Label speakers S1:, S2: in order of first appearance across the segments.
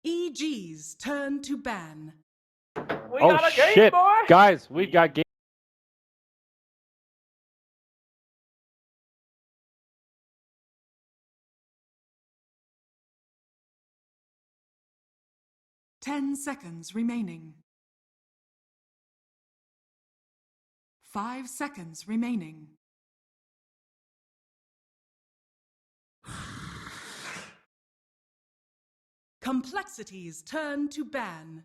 S1: EG's turn to ban.
S2: We got a game,
S3: shit.
S2: boy.
S3: Guys, we've got game.
S1: Ten seconds remaining. 5 seconds remaining. Complexity's turn to ban.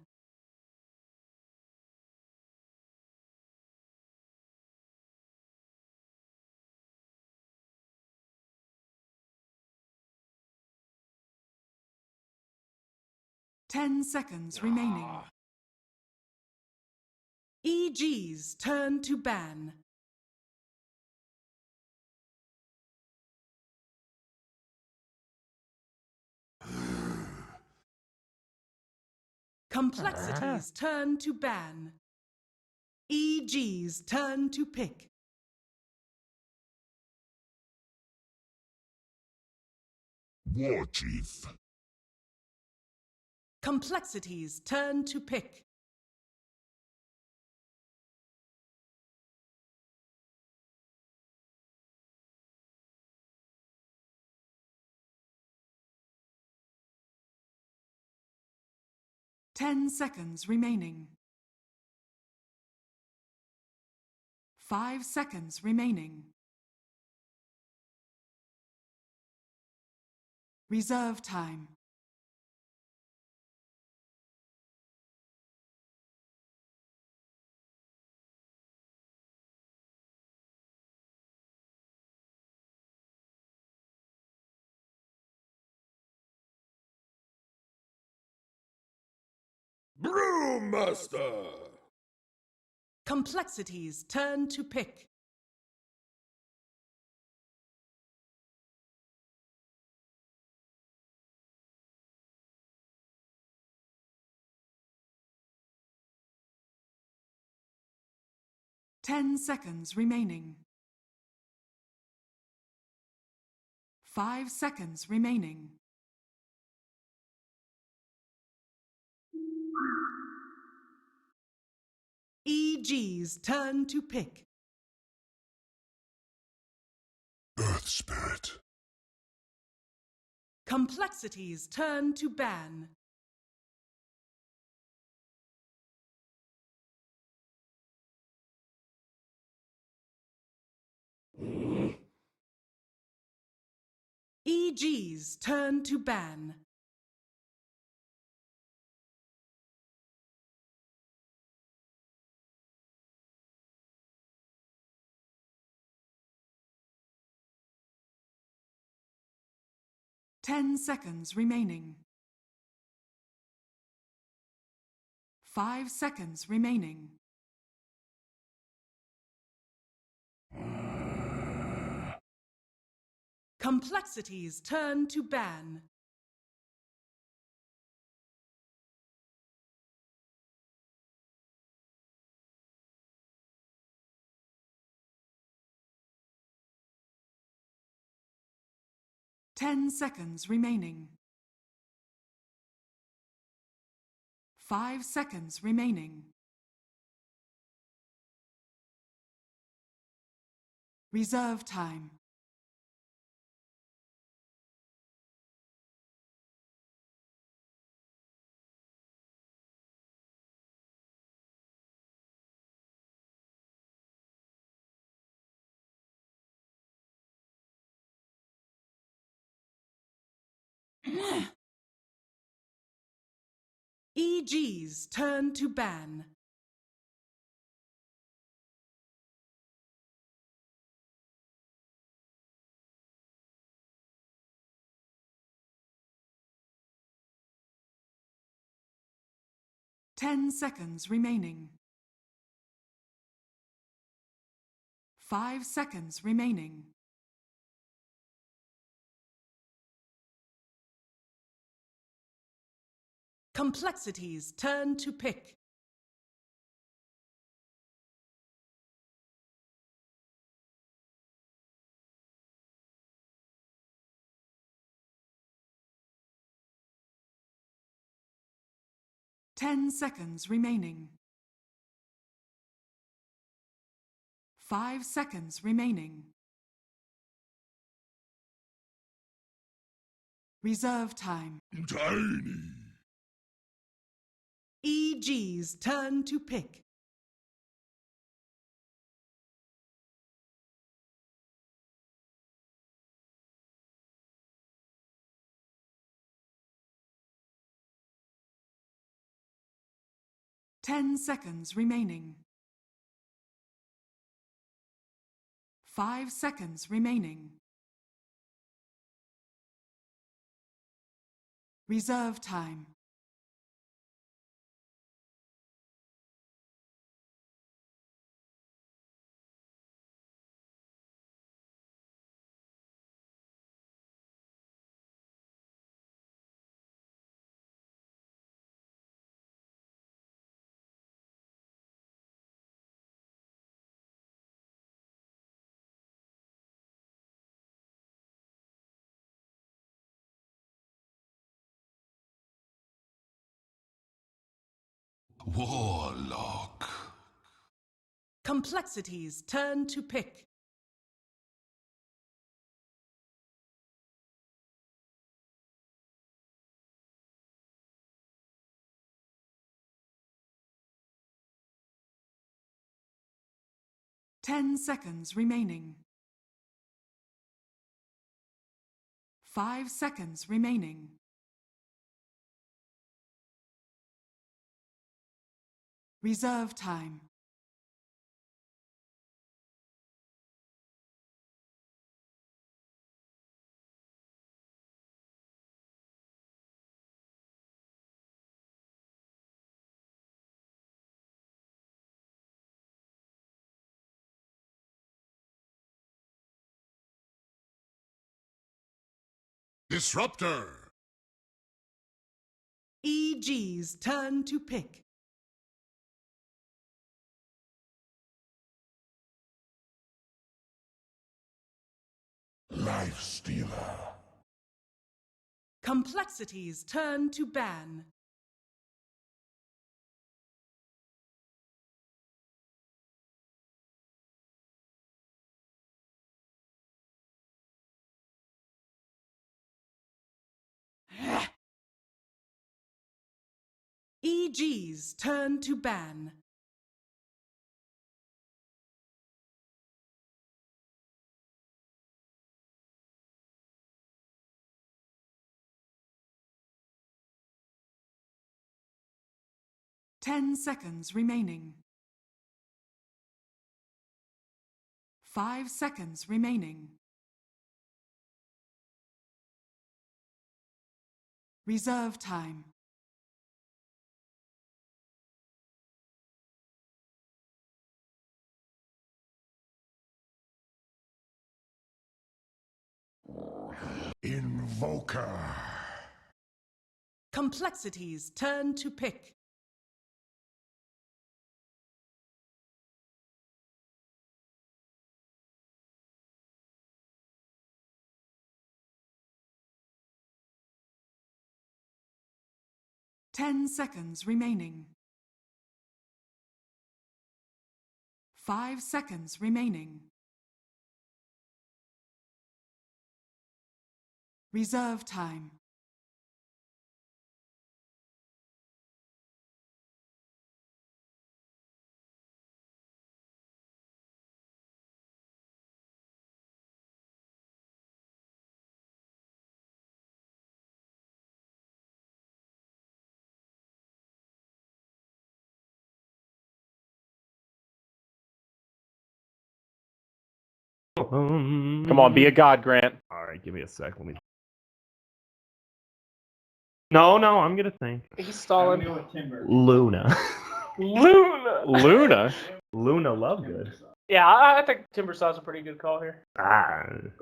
S1: Ten seconds remaining. EG's turn to ban. Complexity's turn to ban. EG's turn to pick.
S4: War Chief.
S1: Complexity's turn to pick. Ten seconds remaining. 5 seconds remaining. Reserve time.
S4: Brewmaster.
S1: Complexity's turn to pick. Ten seconds remaining. 5 seconds remaining. EG's turn to pick.
S4: Earth Spirit.
S1: Complexity's turn to ban. EG's turn to ban. Ten seconds remaining. 5 seconds remaining. Complexity's turn to ban. Ten seconds remaining. 5 seconds remaining. Reserve time. EG's turn to ban. Ten seconds remaining. 5 seconds remaining. Complexity's turn to pick. 10 seconds remaining. 5 seconds remaining. Reserve time.
S4: Tiny.
S1: EG's turn to pick. Ten seconds remaining. 5 seconds remaining. Reserve time.
S4: Warlock.
S1: Complexity's turn to pick. Ten seconds remaining. 5 seconds remaining. Reserve time.
S4: Disruptor.
S1: EG's turn to pick.
S4: Life Stealer.
S1: Complexity's turn to ban. EG's turn to ban. Ten seconds remaining. 5 seconds remaining. Reserve time.
S4: Invoker.
S1: Complexity's turn to pick. Ten seconds remaining. 5 seconds remaining. Reserve time.
S2: Come on, be a god, Grant.
S3: Alright, give me a sec. Let me. No, I'm gonna think.
S2: He's stalling.
S3: Luna.
S2: Luna?
S3: Luna Lovegood.
S2: Yeah, I think Timbersaw's a pretty good call here.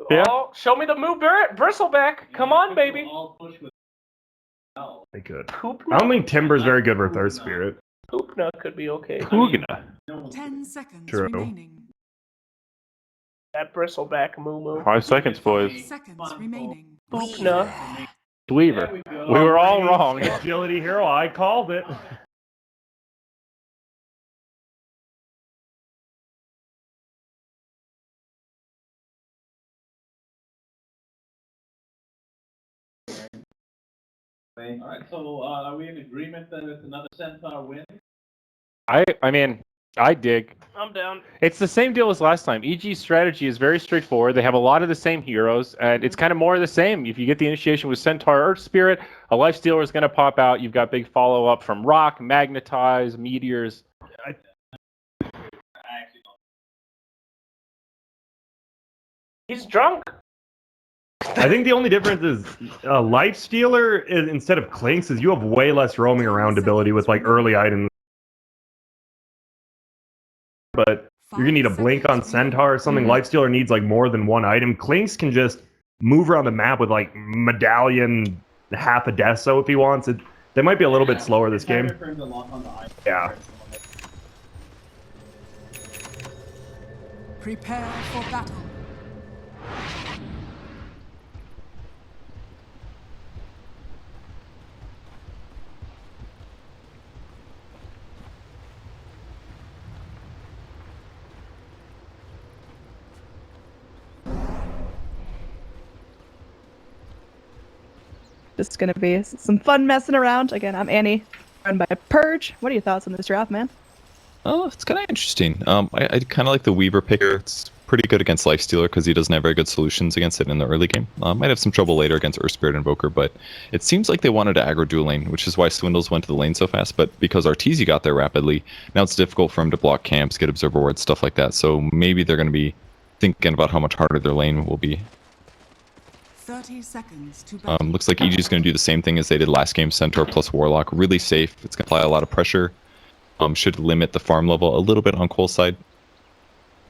S3: Yeah.
S2: Oh, show me the move, Bristleback. Come on, baby.
S3: They could.
S2: Poopna?
S3: I don't think Timber's very good for Thirst Spirit.
S2: Poopna could be okay.
S3: Pugna.
S1: 10 seconds
S3: True.
S1: remaining.
S2: That Bristleback moo.
S5: 5 seconds,
S1: 5
S5: boys.
S1: seconds remaining.
S2: Poopna.
S5: Weaver. We were all wrong.
S3: Agility Hero, I called it.
S5: Alright, so are we in agreement that it's another Centaur win?
S6: I mean, I dig.
S2: I'm down.
S6: It's the same deal as last time. EG's strategy is very straightforward. They have a lot of the same heroes, and it's kind of more of the same. If you get the initiation with Centaur Earth Spirit, a Lifestealer is going to pop out. You've got big follow-up from Rock, Magnetize, Meteors.
S2: He's drunk.
S3: I think the only difference is Life Stealer instead of Clinks is you have way less roaming around ability with like early items. But you're gonna need a blink on Centaur or something. Life Stealer needs like more than one item. Clinks can just move around the map with like Medallion, half a Deso if he wants it. They might be a little bit slower this game. Yeah.
S1: Prepare for battle.
S7: Just gonna be some fun messing around. Again, I'm Annie, run by Purge. What are your thoughts on this draft, man?
S8: Oh, it's kind of interesting. I kind of like the Weaver picker. It's pretty good against Lifestealer because he doesn't have very good solutions against it in the early game. Might have some trouble later against Earth Spirit Invoker, but it seems like they wanted to aggro dual lane, which is why Swindles went to the lane so fast. But because Arteezy got there rapidly, now it's difficult for him to block camps, get Observer Wards, stuff like that. So maybe they're going to be thinking about how much harder their lane will be.
S1: 30 seconds to battle.
S8: Looks like EG is going to do the same thing as they did last game, Centaur plus Warlock. Really safe. It's going to apply a lot of pressure. Should limit the farm level a little bit on coL's side.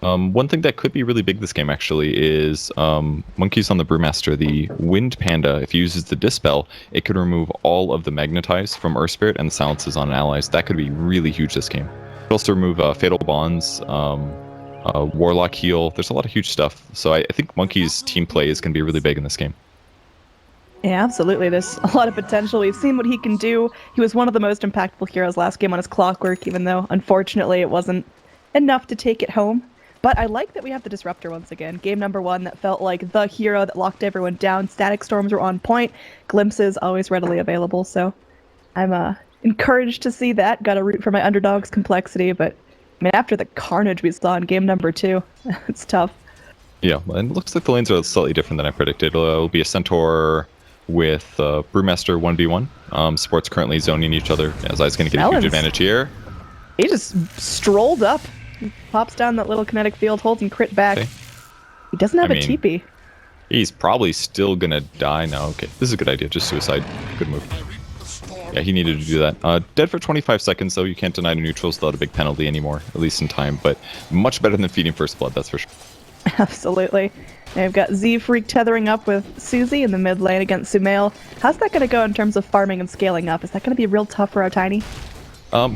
S8: One thing that could be really big this game actually is Monkeys on the Brewmaster. The Wind Panda, if he uses the Dispel, it could remove all of the Magnetize from Earth Spirit and the silences on allies. That could be really huge this game. It could also remove Fatal Bonds, Warlock heal. There's a lot of huge stuff. So I think Monkey's team play is going to be really big in this game.
S7: Yeah, absolutely. There's a lot of potential. We've seen what he can do. He was one of the most impactful heroes last game on his Clockwork, even though, unfortunately, it wasn't enough to take it home. But I like that we have the Disruptor once again. Game number 1 that felt like the hero that locked everyone down. Static Storms were on point. Glimpses always readily available. So I'm encouraged to see that. Got to root for my underdog's complexity. But I mean, after the carnage we saw in game number 2, it's tough.
S8: Yeah, and it looks like the lanes are slightly different than I predicted. It'll be a Centaur with Brewmaster 1v1. Supports currently zoning each other. Azai's going to get a huge advantage here.
S7: He just strolled up, pops down that little kinetic field, holds and crit back.
S8: Okay.
S7: He doesn't have a TP.
S8: He's probably still going to die now. Okay, this is a good idea. Just suicide. Good move. Yeah, he needed to do that. Dead for 25 seconds, though. You can't deny the neutrals without a big penalty anymore, at least in time. But much better than feeding First Blood, that's for sure.
S7: Absolutely. And we've got Z-Freak tethering up with Susie in the mid lane against Sumail. How's that going to go in terms of farming and scaling up? Is that going to be real tough for our Tiny?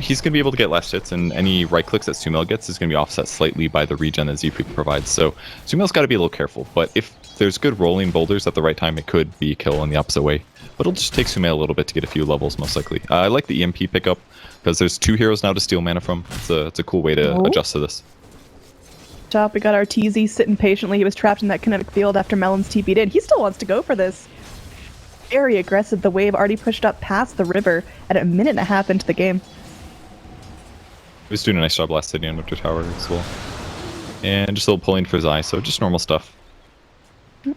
S8: He's going to be able to get last hits, and any right clicks that Sumail gets is going to be offset slightly by the regen that Z-Freak provides. So Sumail's got to be a little careful. But if there's good rolling boulders at the right time, it could be a kill in the opposite way. But it'll just take Sumail a little bit to get a few levels, most likely. I like the EMP pickup, because there's 2 heroes now to steal mana from. It's a cool way to adjust to this.
S7: Top, we got Arteezy sitting patiently. He was trapped in that kinetic field after Melon's TP'd in. He still wants to go for this. Very aggressive. The wave already pushed up past the river at a minute and a half into the game.
S8: He was doing a nice job last hitting on Winter Tower as well. And just a little pulling for Zai, so just normal stuff.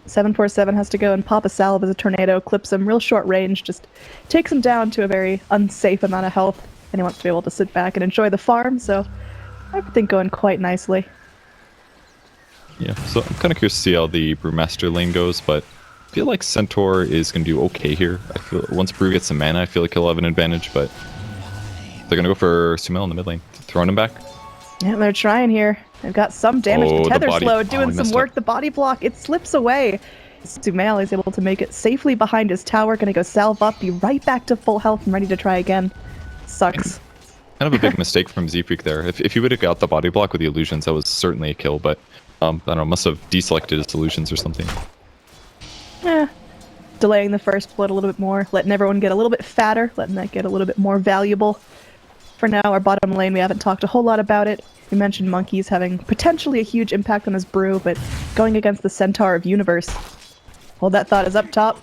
S7: 747 has to go and pop a salve as a tornado, clips him real short range, just takes him down to a very unsafe amount of health, and he wants to be able to sit back and enjoy the farm, so everything going quite nicely.
S8: Yeah, so I'm kind of curious to see how the Brewmaster lane goes, but I feel like Centaur is going to do okay here. I feel once Brew gets some mana, I feel like he'll have an advantage, but they're going to go for Sumail in the mid lane, throwing him back.
S7: Yeah, they're trying here. They've got some damage to Tether Slow, doing some work.
S8: Up.
S7: The body block, it slips away. Sumail is able to make it safely behind his tower, going to go salve up, be right back to full health and ready to try again. Sucks.
S8: Kind of a big mistake from Z-Freak there. If he would have got the body block with the illusions, that was certainly a kill, but I don't know, must have deselected his illusions or something.
S7: Delaying the first blood a little bit more, letting everyone get a little bit fatter, letting that get a little bit more valuable. For now, our bottom lane, we haven't talked a whole lot about it. We mentioned Monkeys having potentially a huge impact on his brew, but going against the Centaur of Universe. Hold that thought is up top.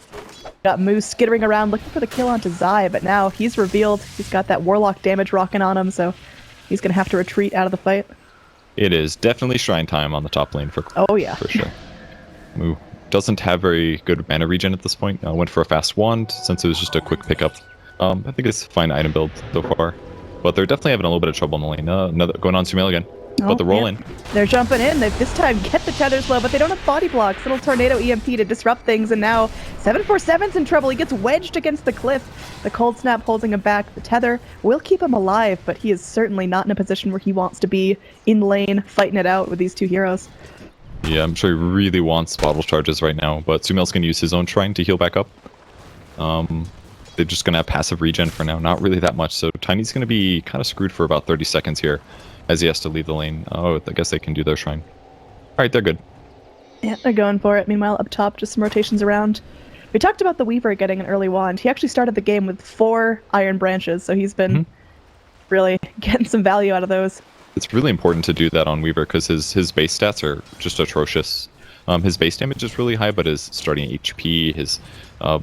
S7: Got Moose skittering around looking for the kill onto Zai, but now he's revealed. He's got that Warlock damage rocking on him, so he's going to have to retreat out of the fight.
S8: It is definitely shrine time on the top lane for
S7: Oh, yeah.
S8: for sure. Moo doesn't have very good mana regen at this point. Went for a fast wand since it was just a quick pickup. I think it's a fine item build so far, but they're definitely having a little bit of trouble in the lane. Another going on Sumail again. But the roll in.
S7: They're jumping in. They this time get the tether slow, but they don't have body blocks. Little tornado EMP to disrupt things, and now 747's in trouble. He gets wedged against the cliff. The cold snap holding him back. The tether will keep him alive, but he is certainly not in a position where he wants to be in lane, fighting it out with these two heroes.
S8: Yeah, I'm sure he really wants bottle charges right now, but Sumail's going to use his own shrine to heal back up. They're just going to have passive regen for now, not really that much, so Tiny's going to be kind of screwed for about 30 seconds here as he has to leave the lane. Oh, I guess they can do their shrine. Alright, they're good.
S7: Yeah, they're going for it. Meanwhile, up top, just some rotations around. We talked about the Weaver getting an early wand. He actually started the game with 4 iron branches, so he's been really getting some value out of those.
S8: It's really important to do that on Weaver because his base stats are just atrocious. His base damage is really high, but his starting HP, his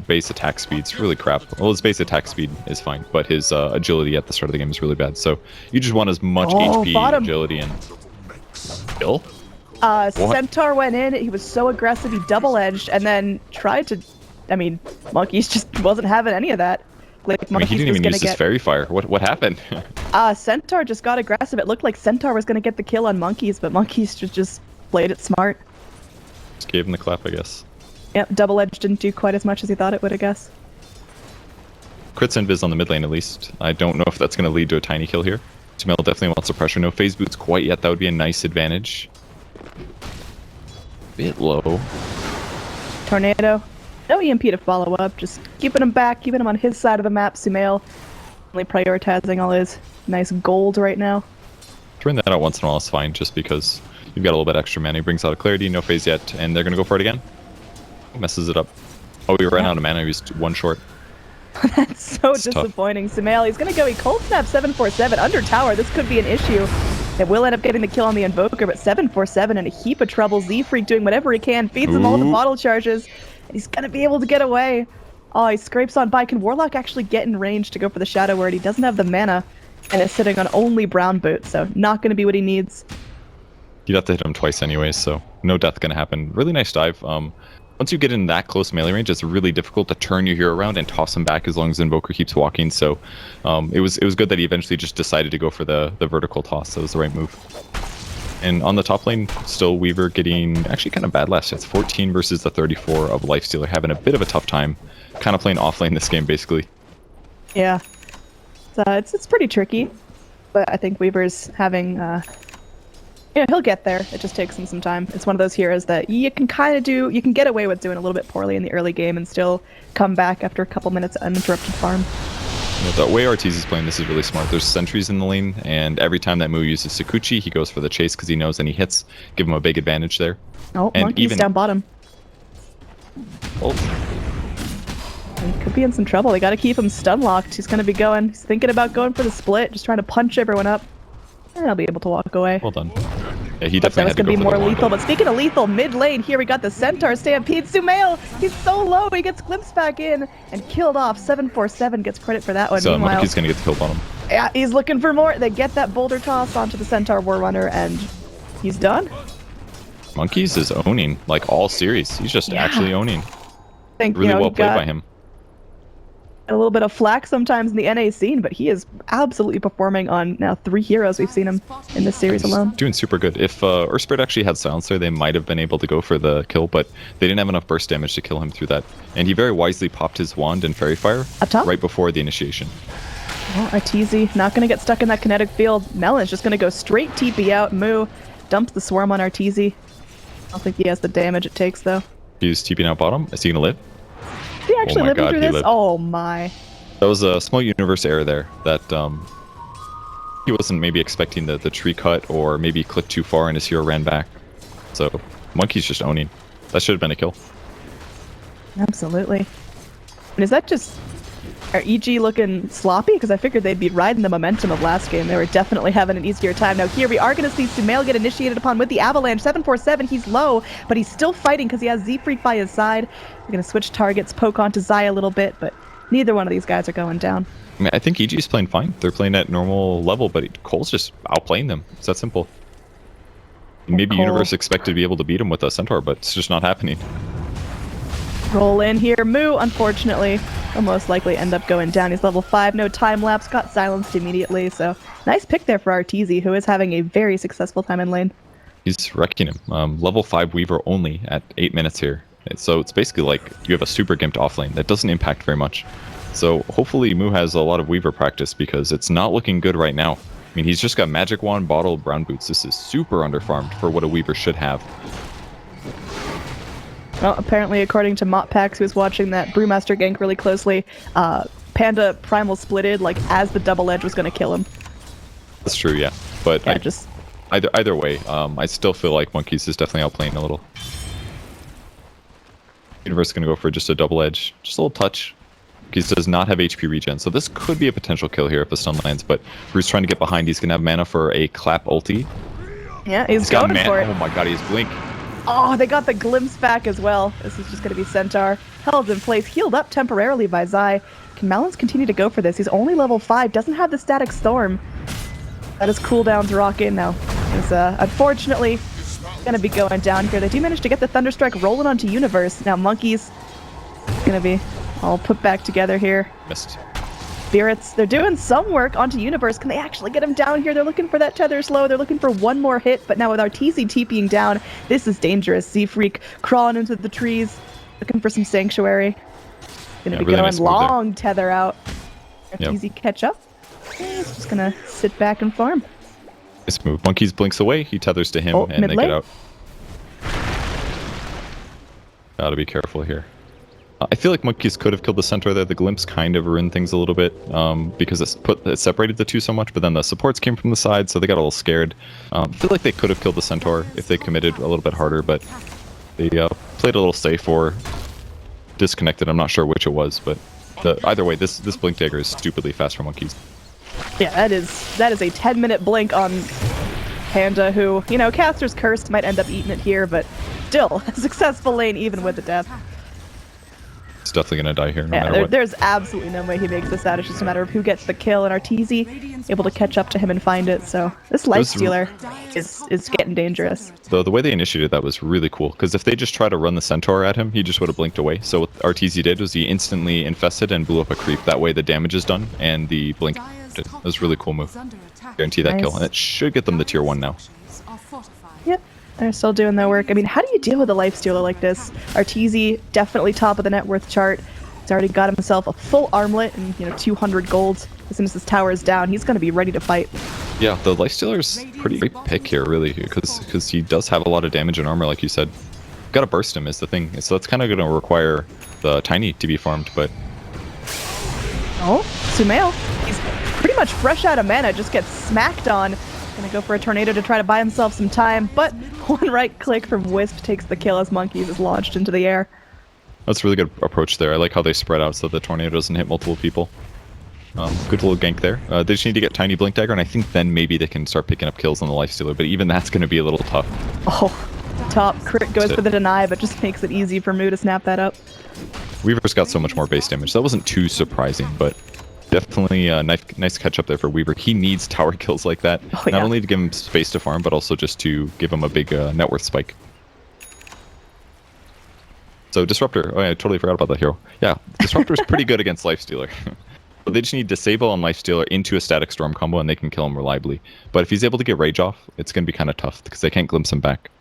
S8: base attack speed's really crap. Well, his base attack speed is fine, but his agility at the start of the game is really bad. So you just want as much HP,
S7: bottom.
S8: agility, and kill.
S7: Centaur went in. He was so aggressive, he double-edged, and then tried to... I mean, Monkeys just wasn't having any of that. Like,
S8: I mean, he didn't even use his fairy fire. What happened?
S7: Centaur just got aggressive. It looked like Centaur was going to get the kill on Monkeys, but Monkeys just played it smart.
S8: Just gave him the clap, I guess.
S7: Yep, double edge didn't do quite as much as he thought it would, I guess.
S8: Crits invis on the mid lane at least. I don't know if that's going to lead to a tiny kill here. Sumail definitely wants the pressure. No phase boots quite yet. That would be a nice advantage. Bit low.
S7: Tornado. No EMP to follow up. Just keeping him back, keeping him on his side of the map. Sumail only prioritizing all his nice gold right now.
S8: Throwing that out once in a while is fine, just because you've got a little bit extra mana. He brings out a clarity, no phase yet, and they're going to go for it again. Messes it up. Oh, we ran out of mana. He was 1 short.
S7: That's so
S8: It's
S7: disappointing. Sumail, he's going to go. He cold snap 747 under tower. This could be an issue. It will end up getting the kill on the Invoker, but 747 in a heap of trouble. Z-Freak doing whatever he can, feeds him all the bottle charges. And he's going to be able to get away. Oh, he scrapes on by. Can Warlock actually get in range to go for the Shadow Word? He doesn't have the mana and is sitting on only brown boots, so not going to be what he needs.
S8: You'd have to hit him twice anyways, so no death going to happen. Really nice dive. Once you get in that close melee range, it's really difficult to turn your hero around and toss him back as long as the Invoker keeps walking. So it was good that he eventually just decided to go for the vertical toss. That was the right move. And on the top lane, still Weaver getting actually kind of bad last hits. 14 versus the 34 of Lifestealer, having a bit of a tough time. Kind of playing off lane this game, basically.
S7: Yeah. So it's pretty tricky, but I think Weaver's having... yeah, he'll get there. It just takes him some time. It's one of those heroes that you can kind of do... You can get away with doing a little bit poorly in the early game and still come back after a couple minutes of uninterrupted farm.
S8: Yeah, the way Ortiz is playing this is really smart. There's sentries in the lane, and every time that Mu uses Sakuchi, he goes for the chase because he knows any hits give him a big advantage there.
S7: Oh,
S8: and
S7: Monkey's
S8: even
S7: down bottom.
S8: Oh,
S7: He could be in some trouble. They got to keep him stun locked. He's going to be going. He's thinking about going for the split, just trying to punch everyone up. And he'll be able to walk away.
S8: well done. Yeah, he
S7: That
S8: definitely
S7: was
S8: had to
S7: going to be
S8: go for
S7: more
S8: the wand.
S7: lethal. But speaking of lethal, mid lane, here we got the Centaur Stampede. Sumail, he's so low. He gets glimpsed back in and killed off. 747 gets credit for that one.
S8: So
S7: Meanwhile,
S8: Monkey's gonna get the kill bottom.
S7: yeah, he's looking for more. They get that boulder toss onto the Centaur Warrunner, and he's done.
S8: Monkeys is owning like all series. He's just actually owning.
S7: I think,
S8: Really
S7: you know,
S8: well
S7: he
S8: played
S7: got
S8: by him.
S7: a little bit of flack sometimes in the NA scene, but he is absolutely performing on now 3 heroes we've seen him in this series
S8: He's
S7: alone.
S8: doing super good. If Earthspirit actually had Silencer, they might have been able to go for the kill, but they didn't have enough burst damage to kill him through that. And he very wisely popped his wand and Fairy Fire
S7: Up top?
S8: right before the initiation.
S7: Well, Arteezy not going to get stuck in that kinetic field. Melon's just going to go straight TP out. Moo dumps the swarm on Arteezy. I don't think he has the damage it takes, though.
S8: He's TPing out bottom. Is he gonna live?
S7: Is he actually
S8: my
S7: living
S8: God,
S7: through
S8: he
S7: this?
S8: lived.
S7: Oh, my.
S8: That was a small universe error there. That he wasn't maybe expecting the tree cut, or maybe clicked too far and his hero ran back. So Monkey's just owning. That should have been a kill.
S7: Absolutely. And is that just... Are EG looking sloppy? Because I figured they'd be riding the momentum of last game. They were definitely having an easier time. Now here we are going to see Sumail get initiated upon with the Avalanche. 747, he's low, but he's still fighting because he has Z-Freak by his side. We're going to switch targets, poke onto Zai a little bit, but neither one of these guys are going down.
S8: I mean, I think EG's playing fine. They're playing at normal level, but coL's just outplaying them. It's that simple. Maybe
S7: coL.
S8: Universe expected to be able to beat him with a Centaur, but it's just not happening.
S7: Roll in here. Moo, unfortunately, will most likely end up going down. He's level 5, no time lapse, got silenced immediately. So nice pick there for Arteezy, who is having a very successful time in lane.
S8: He's wrecking him. Level 5 Weaver only at 8 minutes here. So it's basically like you have a super gimped off lane. That doesn't impact very much. So hopefully Moo has a lot of Weaver practice because it's not looking good right now. I mean, he's just got Magic Wand, Bottle, Brown Boots. This is super underfarmed for what a Weaver should have.
S7: Well, apparently, according to Moppax, who was watching that Brewmaster gank really closely, Panda Primal splitted like as the double edge was going to kill him.
S8: That's true, yeah. But
S7: Yeah,
S8: either way, I still feel like Monkeys is definitely outplaying a little. Universe is going to go for just a double edge, just a little touch. Monkeys does not have HP regen, so this could be a potential kill here if the stun lands. But Bruce trying to get behind. He's going to have mana for a clap ulti.
S7: Yeah, he's
S8: got
S7: going for it.
S8: Oh my god, he has blink.
S7: Oh, they got the glimpse back as well. This is just going to be Centaur. Held in place, healed up temporarily by Zai. Can Malins continue to go for this? He's only level 5, doesn't have the static storm. That is cooldowns rock in now. It's unfortunately going to be going down here. They do manage to get the Thunderstrike rolling onto Universe. Now Monkeys going to be all put back together here.
S8: Missed.
S7: Spirits, they're doing some work onto Universe. Can they actually get him down here? They're looking for that tether slow. They're looking for one more hit, but now with Arteezy TPing down, this is dangerous. Z-Freak crawling into the trees, looking for some sanctuary. Gonna be
S8: really
S7: going
S8: nice move
S7: long tether out.
S8: Yep.
S7: Arteezy catch up. He's just gonna sit back and farm.
S8: Nice move. Monkeys blinks away, he tethers to him, and
S7: mid
S8: they
S7: lane.
S8: get out. Gotta be careful here. I feel like Monkeys could have killed the Centaur there. The glimpse kind of ruined things a little bit because it separated the two so much, but then the supports came from the side, so they got a little scared. I feel like they could have killed the Centaur if they committed a little bit harder, but they played a little safe or disconnected. I'm not sure which it was, but either way, this Blink Dagger is stupidly fast for Monkeys.
S7: Yeah, that is a 10-minute blink on Panda, who, you know, Caster's Curse might end up eating it here, but still, a successful lane even with the death.
S8: It's definitely going to die here no matter
S7: Yeah,
S8: what.
S7: there's absolutely no way he makes this out. It's just a matter of who gets the kill, and Arteezy able to catch up to him and find it. So this Lifestealer is getting dangerous.
S8: The way they initiated that was really cool, because if they just try to run the Centaur at him, he just would have blinked away. So what Arteezy did was he instantly infested and blew up a creep. That way the damage is done, and the blink did. It was a really cool move. Guarantee that kill, and it should get them the tier 1 now.
S7: Yep, they're still doing their work. I mean, how do you deal with a Lifestealer like this? Arteezy, definitely top of the net worth chart. He's already got himself a full armlet and, you know, 200 gold. As soon as his tower is down, he's going to be ready to fight.
S8: Yeah, the Lifestealer's pretty great pick here, really, because he does have a lot of damage and armor, like you said. Gotta burst him is the thing, so that's kind of going to require the Tiny to be farmed, but...
S7: Oh, Sumail, he's pretty much fresh out of mana, just gets smacked on. Gonna go for a tornado to try to buy himself some time, but one right click from Wisp takes the kill as Monkeys is launched into the air.
S8: That's a really good approach there. I like how they spread out so the tornado doesn't hit multiple people. Good little gank there. They just need to get Tiny Blink Dagger, and I think then maybe they can start picking up kills on the Lifestealer, but even that's going to be a little tough.
S7: Oh, top crit goes for the deny, but just makes it easy for Moo to snap that up.
S8: Weaver's got so much more base damage. That wasn't too surprising, but definitely a nice catch up there for Weaver. He needs tower kills like that, not only to give him space to farm, but also just to give him a big net worth spike. So Disruptor, oh yeah, I totally forgot about that hero. Yeah, Disruptor's pretty good against Lifestealer. But they just need Disable on Lifestealer into a Static Storm combo and they can kill him reliably. But if he's able to get Rage off, it's going to be kind of tough because they can't glimpse him back.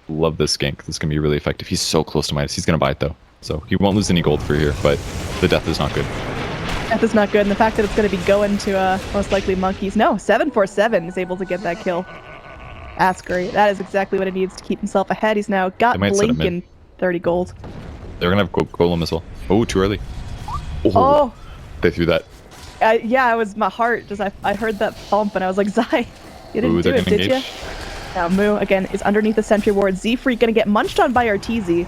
S8: Love this gank. This is going to be really effective. He's so close to Midas. He's going to buy it though. So he won't lose any gold for here, but the death is not good.
S7: Death is not good, and the fact that it's going to be going to most likely Monkeys. No, 747 is able to get that kill. That's great. That is exactly what it needs to keep himself ahead. He's now got Blink and 30 gold.
S8: They're going to have Golem as well. Oh, too early.
S7: Oh.
S8: They threw that.
S7: Yeah, it was my heart. Just I heard that bump, and I was like, Zai, you didn't do it, did you? Now Moo, again, is underneath the sentry ward. Z-Freak going to get munched on by Arteezy.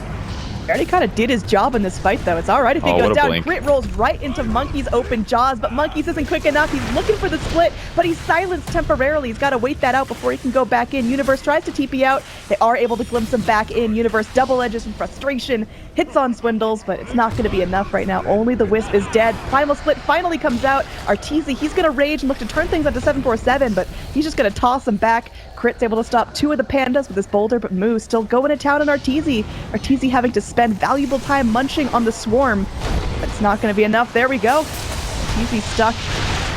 S7: Already kind of did his job in this fight, though. It's all right if he
S8: Oh,
S7: goes
S8: what a
S7: down.
S8: blink.
S7: Crit rolls right into Monkey's open jaws, but Monkey's isn't quick enough. He's looking for the split, but he's silenced temporarily. He's got to wait that out before he can go back in. Universe tries to TP out. They are able to glimpse him back in. Universe double edges in frustration, hits on Swindles, but it's not going to be enough right now. Only the Wisp is dead. Primal Split finally comes out. Arteezy, he's going to rage and look to turn things onto 747, but he's just going to toss him back. Crit's able to stop two of the pandas with his boulder, but Moo still going to town on Arteezy. Arteezy having to spend valuable time munching on the swarm. That's not going to be enough. There we go. Arteezy stuck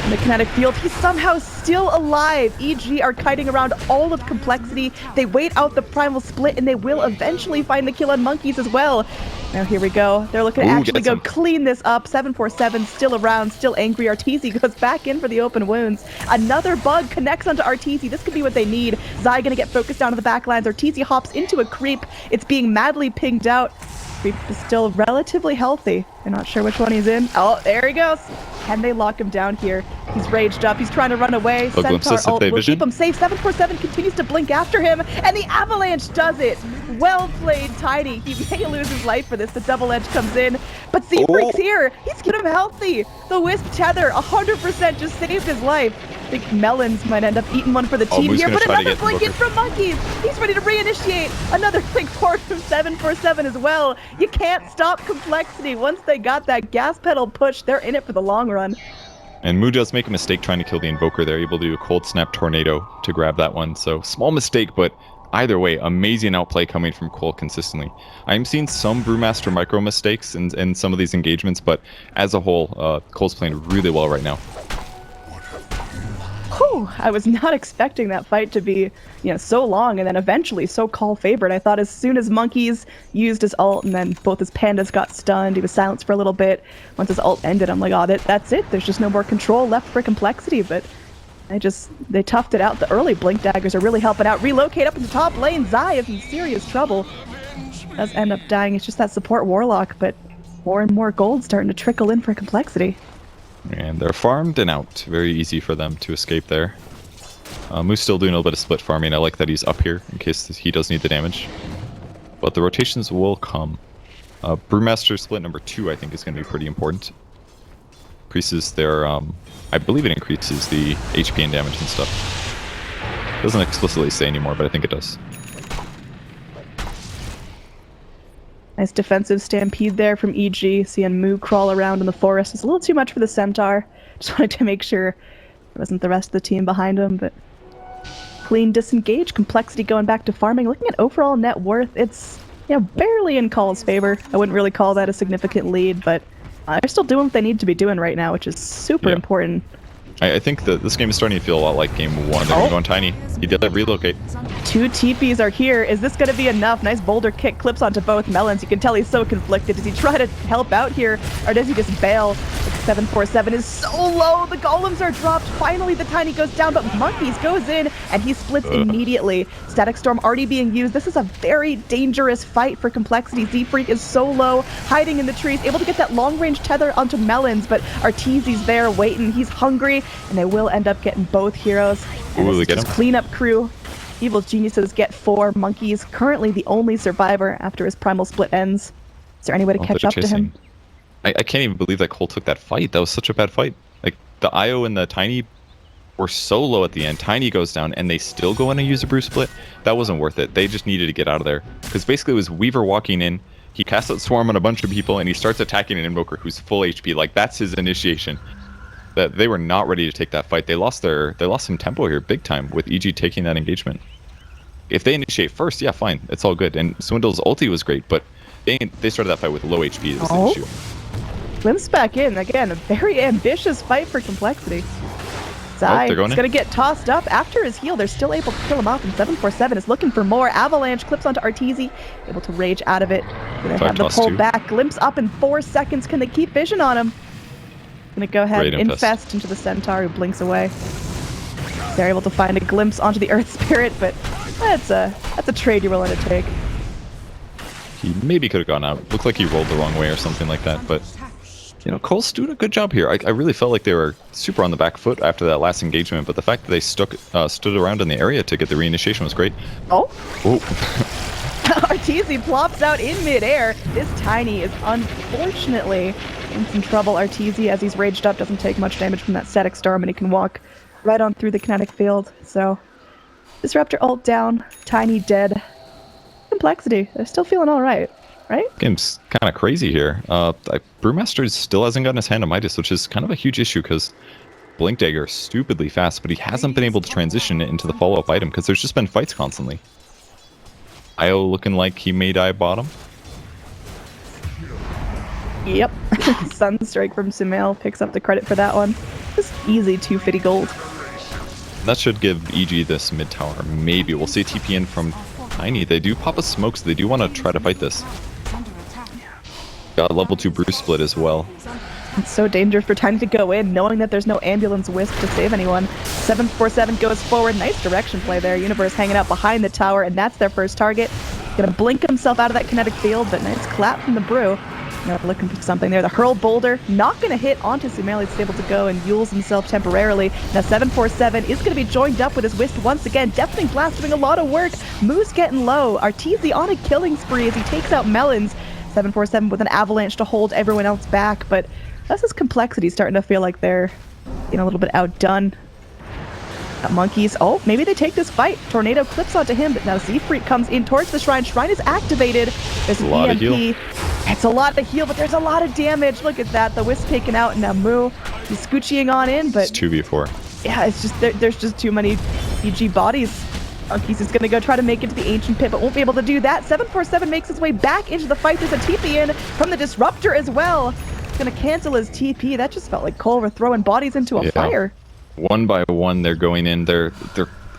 S7: in the kinetic field. He's somehow still alive. EG are kiting around all of Complexity. They wait out the Primal Split, and they will eventually find the kill on Monkeys as well. Now here we go. They're looking to actually go clean this up. 747 still around, still angry. Arteezy goes back in for the open wounds. Another bug connects onto Arteezy. This could be what they need. Zai gonna get focused down to the backlines. Arteezy hops into a creep. It's being madly pinged out. Creep is still relatively healthy. They're not sure which one he's in. Oh, there he goes. Can they lock him down here? He's raged up. He's trying to run away. Centaur ult will keep him safe. 747 continues to blink after him, and the Avalanche does it. Well played, Tiny. He may lose his life for this. The double edge comes in, but Z-Freak's here. He's keeping him healthy. The Wisp Tether, 100% just saved his life. I think Melons might end up eating one for the team here, but another blink in from Monkeys. He's ready to reinitiate. Another blink forward from 747 as well. You can't stop Complexity. Once they got that gas pedal push, they're in it for the long run.
S8: And Moo does make a mistake trying to kill the Invoker. They're able to do a Cold Snap Tornado to grab that one. So small mistake, but either way, amazing outplay coming from coL consistently. I'm seeing some Brewmaster micro mistakes in some of these engagements, but as a whole, coL's playing really well right now.
S7: Whew, I was not expecting that fight to be, so long and then eventually so coL favored. I thought as soon as Monkeys used his ult and then both his pandas got stunned, he was silenced for a little bit. Once his ult ended, I'm like, oh, that's it. There's just no more control left for Complexity, but they toughed it out. The early Blink Daggers are really helping out. Relocate up in the top lane. Zai is in serious trouble. Does end up dying. It's just that support Warlock, but more and more gold starting to trickle in for Complexity.
S8: And they're farmed and out. Very easy for them to escape there. Moo's still doing a little bit of split farming. I like that he's up here in case he does need the damage. But the rotations will come. Brewmaster split number 2 I think is going to be pretty important. Increases their, I believe it increases the HP and damage and stuff. Doesn't explicitly say anymore, but I think it does.
S7: Nice defensive stampede there from EG. Seeing Moo crawl around in the forest. It's a little too much for the Centaur. Just wanted to make sure there wasn't the rest of the team behind him, but clean disengage. Complexity going back to farming. Looking at overall net worth, it's barely in coL's favor. I wouldn't really call that a significant lead, but they're still doing what they need to be doing right now, which is super important.
S8: I think that this game is starting to feel a lot like game 1. They're going to go on Tiny. He did that relocate.
S7: 2 TPs are here. Is this going to be enough? Nice boulder kick clips onto both Melons. You can tell he's so conflicted. Does he try to help out here, or does he just bail? 747 is so low. The golems are dropped. Finally, the Tiny goes down, but Monkeys goes in, and he splits immediately. Static Storm already being used. This is a very dangerous fight for Complexity. Z-Freak is so low, hiding in the trees, able to get that long-range tether onto Melons, but Arteezy's there waiting. He's hungry, and they will end up getting both heroes. And this is just cleanup crew. Evil Geniuses get 4. Monkeys, currently the only survivor after his primal split ends. Is there any way to catch up to him?
S8: I can't even believe that coL took that fight. That was such a bad fight. Like, the IO and the Tiny were so low at the end. Tiny goes down, and they still go in and use a Brew split. That wasn't worth it. They just needed to get out of there. Because basically it was Weaver walking in, he casts out Swarm on a bunch of people, and he starts attacking an Invoker who's full HP. Like, that's his initiation. That they were not ready to take that fight. They lost some tempo here big time with EG taking that engagement. If they initiate first, yeah, fine. It's all good. And Swindle's ulti was great, but they started that fight with low HP. That was the issue.
S7: Glimpse back in. Again, a very ambitious fight for Complexity. Zai is going to get tossed up after his heal. They're still able to kill him off, and 747 is looking for more. Avalanche clips onto Arteezy, able to rage out of it. They have the pull back. Glimpse up in 4 seconds. Can they keep vision on him? Going to go ahead and infest into the Centaur, who blinks away. They're able to find a glimpse onto the Earth Spirit, but that's a trade you're willing to take.
S8: He maybe could have gone out. Looked like he rolled the wrong way or something like that, but coL's doing a good job here. I really felt like they were super on the back foot after that last engagement, but the fact that they stood around in the area to get the reinitiation was great.
S7: Oh. Arteezy plops out in midair. This Tiny is unfortunately in some trouble. Arteezy, as he's raged up, doesn't take much damage from that static storm, and he can walk right on through the kinetic field. So, Disruptor ult down, Tiny dead. Complexity, they're still feeling all right, right?
S8: Game's kind of crazy here. Brewmaster still hasn't gotten his hand on Midas, which is kind of a huge issue because Blink Dagger is stupidly fast, but he hasn't been able to transition it into the follow-up item because there's just been fights constantly. IO looking like he may die bottom.
S7: Yep. Sunstrike from Sumail picks up the credit for that one. Just easy 250 gold.
S8: That should give EG this mid tower. Maybe. We'll see TP in from Tiny. They do pop a smoke, so they do want to try to fight this. Got a level 2 Bruce split as well.
S7: It's so dangerous for Tiny to go in, knowing that there's no ambulance wisp to save anyone. 747 goes forward. Nice direction play there. Universe hanging out behind the tower, and that's their first target. Gonna blink himself out of that kinetic field, but nice clap from the Brew. Looking for something there. The hurl boulder not going to hit onto Sumail. He's able to go and Yules himself temporarily. Now 747 is going to be joined up with his Wisp once again. Deafening Blast doing a lot of work. Moose getting low. Arteezy on a killing spree as he takes out Melons. 747 with an avalanche to hold everyone else back, but that's his complexity starting to feel like they're a little bit outdone. Monkeys. Oh, maybe they take this fight. Tornado clips onto him, but now Z-Freak comes in towards the shrine. Shrine is activated. There's an EMP. It's a lot of heal, but there's a lot of damage. Look at that. The Wisp taken out, and now Moo is scoochieing on in, but...
S8: It's 2v4.
S7: Yeah, it's just... There's just too many EG bodies. Monkeys is going to go try to make it to the Ancient Pit, but won't be able to do that. 747 makes his way back into the fight. There's a TP in from the Disruptor as well. He's going to cancel his TP. That just felt like coL were throwing bodies into a fire.
S8: One by one, they're going in. They're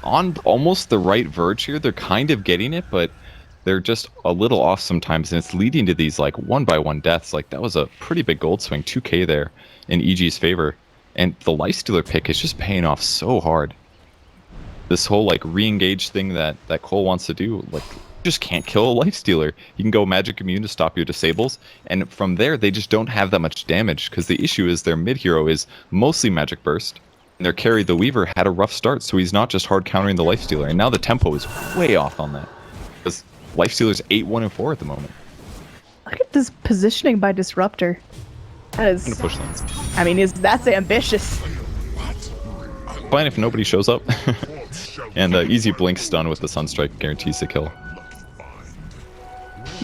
S8: on almost the right verge here. They're kind of getting it, but they're just a little off sometimes, and it's leading to these like 1-by-1 deaths. Like that was a pretty big gold swing, 2k there in EG's favor, and the Lifestealer pick is just paying off so hard. This whole like re-engage thing that coL wants to do, like you just can't kill a Lifestealer. You can go Magic Immune to stop your disables, and from there they just don't have that much damage because the issue is their mid hero is mostly Magic Burst. And their carry, the Weaver, had a rough start, so he's not just hard countering the Lifestealer, and now the tempo is way off on that. Because Lifestealer's 8-1-4 at the moment.
S7: Look at this positioning by Disruptor. That is...
S8: Push lanes.
S7: I mean, that's ambitious.
S8: Fine if nobody shows up. And easy blink stun with the Sunstrike guarantees the kill.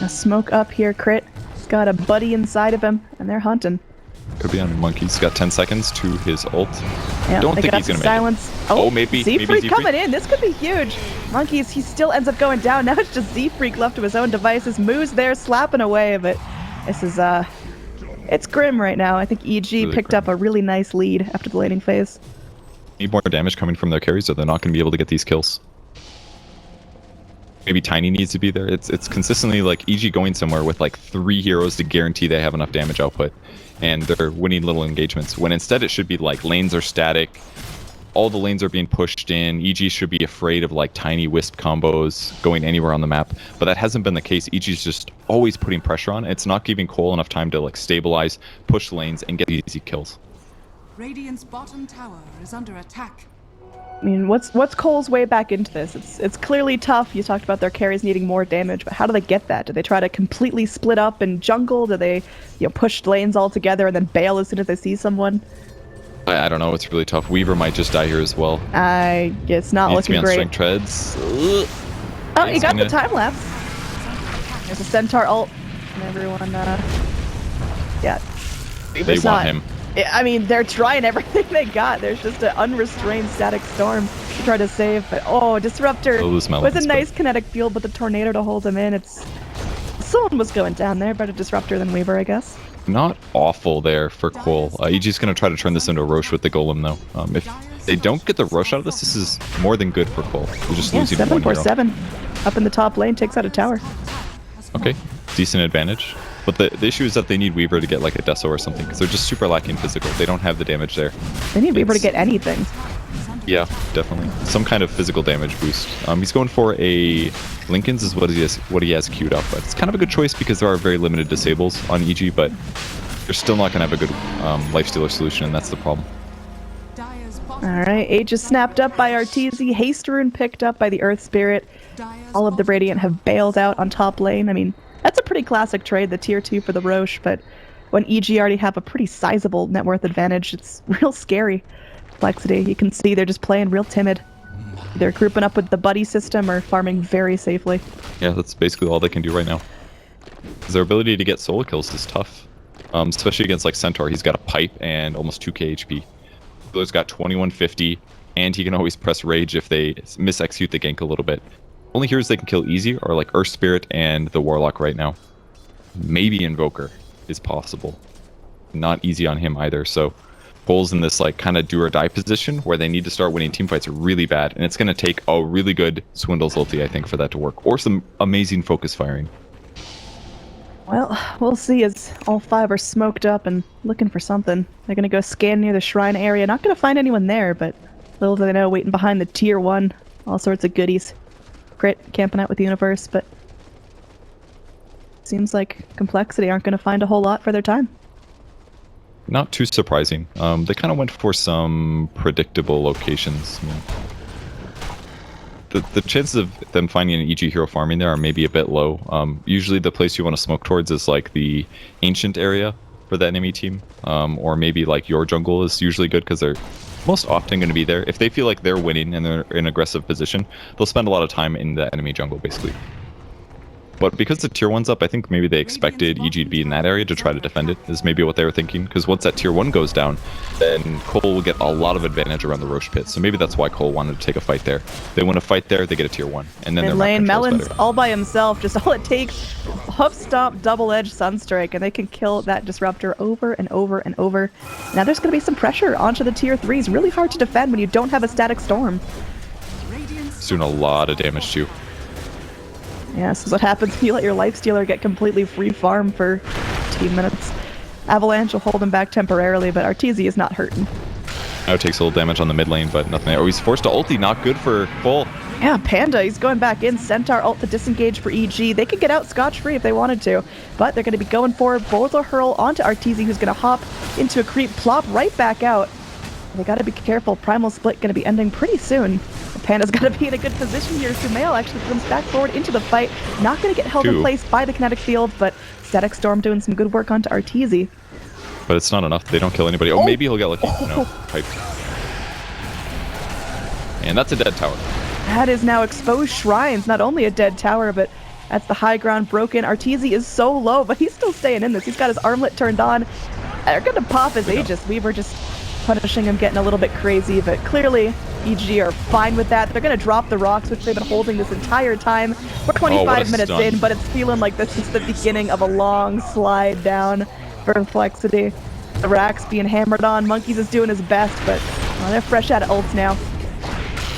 S7: Now smoke up here, Crit. He's got a buddy inside of him, and they're hunting.
S8: Could be on Monkey. He's got 10 seconds to his ult.
S7: Yeah,
S8: Don't think he's going to make it. Oh, maybe.
S7: Z-Freak coming in. This could be huge. Monkeys, he still ends up going down. Now it's just Z-Freak left to his own devices. Moo's there slapping away, but this is, it's grim right now. I think EG
S8: really
S7: picked
S8: grim.
S7: up a really nice lead after the laning phase.
S8: Need more damage coming from their carries, or they're not going to be able to get these kills. Maybe Tiny needs to be there. It's consistently like EG going somewhere with like 3 heroes to guarantee they have enough damage output, and they're winning little engagements. When instead it should be like lanes are static, all the lanes are being pushed in. EG should be afraid of like tiny wisp combos going anywhere on the map, but that hasn't been the case. EG's just always putting pressure on. It's not giving coL enough time to like stabilize, push lanes, and get easy kills.
S1: Radiant's bottom tower is under attack.
S7: I mean, what's coL's way back into this? It's clearly tough. You talked about their carries needing more damage, but how do they get that? Do they try to completely split up and jungle? Do they, push lanes all together and then bail as soon as they see someone?
S8: I don't know. It's really tough. Weaver might just die here as well.
S7: It's not
S8: Needs to be
S7: looking
S8: on
S7: great.
S8: strength treads.
S7: Oh, you got the time lapse. There's a Centaur ult, and everyone, yeah.
S8: They want him.
S7: I mean, they're trying everything they got. There's just an unrestrained static storm to try to save, but Disruptor was a nice kinetic field, but the tornado to hold him in. Someone was going down there. Better Disruptor than Weaver, I guess.
S8: Not awful there for coL. EG's going to try to turn this into a Roche with the Golem, though. If they don't get the Roche out of this is more than good for coL. They're just losing
S7: 747 up in the top lane takes out a tower.
S8: Okay, decent advantage. But the issue is that they need Weaver to get like a Deso or something, because they're just super lacking physical. They don't have the damage there.
S7: They need Weaver to get anything.
S8: Yeah, definitely. Some kind of physical damage boost. He's going for a Lincoln's is what he has queued up. But it's kind of a good choice because there are very limited disables on EG, but they're still not going to have a good Lifestealer solution, and that's the problem.
S7: Alright, Age is snapped up by Arteezy, Haste Rune picked up by the Earth Spirit. All of the Radiant have bailed out on top lane. I mean, that's a pretty classic trade, the tier 2 for the Roche, but when EG already have a pretty sizable net worth advantage, it's real scary. Complexity, you can see they're just playing real timid. They're grouping up with the buddy system or farming very safely.
S8: Yeah, that's basically all they can do right now. Their ability to get solo kills is tough. Especially against like Centaur, he's got a pipe and almost 2k HP. Healer's got 2150, and he can always press rage if they mis-execute the gank a little bit. Only heroes they can kill easy are like Earth Spirit and the Warlock right now. Maybe Invoker is possible. Not easy on him either, so coL's in this like kind of do or die position where they need to start winning team fights really bad, and it's going to take a really good Swindle's ulti, I think, for that to work, or some amazing focus firing.
S7: Well, we'll see as all 5 are smoked up and looking for something. They're gonna go scan near the shrine area. Not gonna find anyone there, but little do they know, waiting behind the tier 1. All sorts of goodies. Crit, camping out with the universe, but seems like Complexity aren't gonna find a whole lot for their time.
S8: Not too surprising. They kind of went for some predictable locations. I mean, the chances of them finding an EG hero farming there are maybe a bit low. Usually the place you want to smoke towards is like the ancient area for the enemy team. Or maybe like your jungle is usually good because they're most often going to be there. If they feel like they're winning and they're in aggressive position, they'll spend a lot of time in the enemy jungle basically. But because the tier 1's up, I think maybe they expected EG to be in that area to try to defend it, is maybe what they were thinking. Because once that tier 1 goes down, then coL will get a lot of advantage around the Roche pit. So maybe that's why coL wanted to take a fight there. They want to fight there, they get a tier 1. And then
S7: in
S8: their
S7: lane,
S8: map control's
S7: Melon's
S8: better.
S7: all by himself, just all it takes, Hoof Stomp, Double Edge, Sunstrike, and they can kill that Disruptor over and over and over. Now there's going to be some pressure onto the tier 3s. Really hard to defend when you don't have a static storm.
S8: It's doing a lot of damage too.
S7: Yeah, this is what happens when you let your Lifestealer get completely free farm for 15 minutes. Avalanche will hold him back temporarily, but Arteezy is not hurting.
S8: Now it takes a little damage on the mid lane, but nothing there. Oh, he's forced to ulti, not good for coL.
S7: Yeah, Panda, he's going back in. Centaur ult to disengage for EG. They could get out scotch-free if they wanted to, but they're going to be going for Boulder Hurl onto Arteezy, who's going to hop into a creep, plop right back out. They got to be careful. Primal Split going to be ending pretty soon. Panda's got to be in a good position here. Sumail actually comes back forward into the fight. Not going to get held in place by the kinetic field, but Static Storm doing some good work onto Arteezy.
S8: But it's not enough. They don't kill anybody. Oh, maybe he'll get lucky. No, pipe. And that's a dead tower.
S7: That is now exposed shrines. Not only a dead tower, but that's the high ground broken. Arteezy is so low, but he's still staying in this. He's got his armlet turned on. They're going to pop his Aegis. Weaver just punishing him, getting a little bit crazy, but clearly EG are fine with that. They're going to drop the rocks, which they've been holding this entire time. We're 25 minutes in, but it's feeling like this is the beginning of a long slide down for Complexity. The racks being hammered on. Monkeys is doing his best, but they're fresh out of ults now.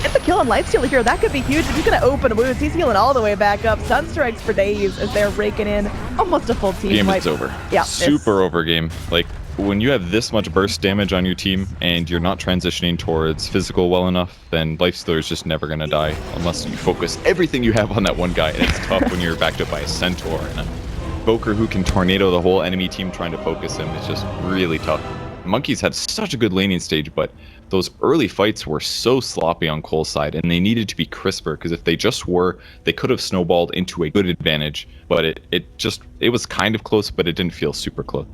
S7: Get the kill on Lifestealer here. That could be huge. He's going to open wounds. He's healing all the way back up. Sunstrikes for days as they're raking in almost a full team.
S8: Game is over.
S7: Yeah,
S8: super over game. Like, when you have this much burst damage on your team and you're not transitioning towards physical well enough, then Lifestealer is just never going to die unless you focus everything you have on that one guy. And it's tough when you're backed up by a Centaur and a Invoker who can tornado the whole enemy team trying to focus him. It's just really tough. Monkeys had such a good laning stage, but those early fights were so sloppy on coL's side, and they needed to be crisper, because if they just were, they could have snowballed into a good advantage, but it was kind of close, but it didn't feel super close.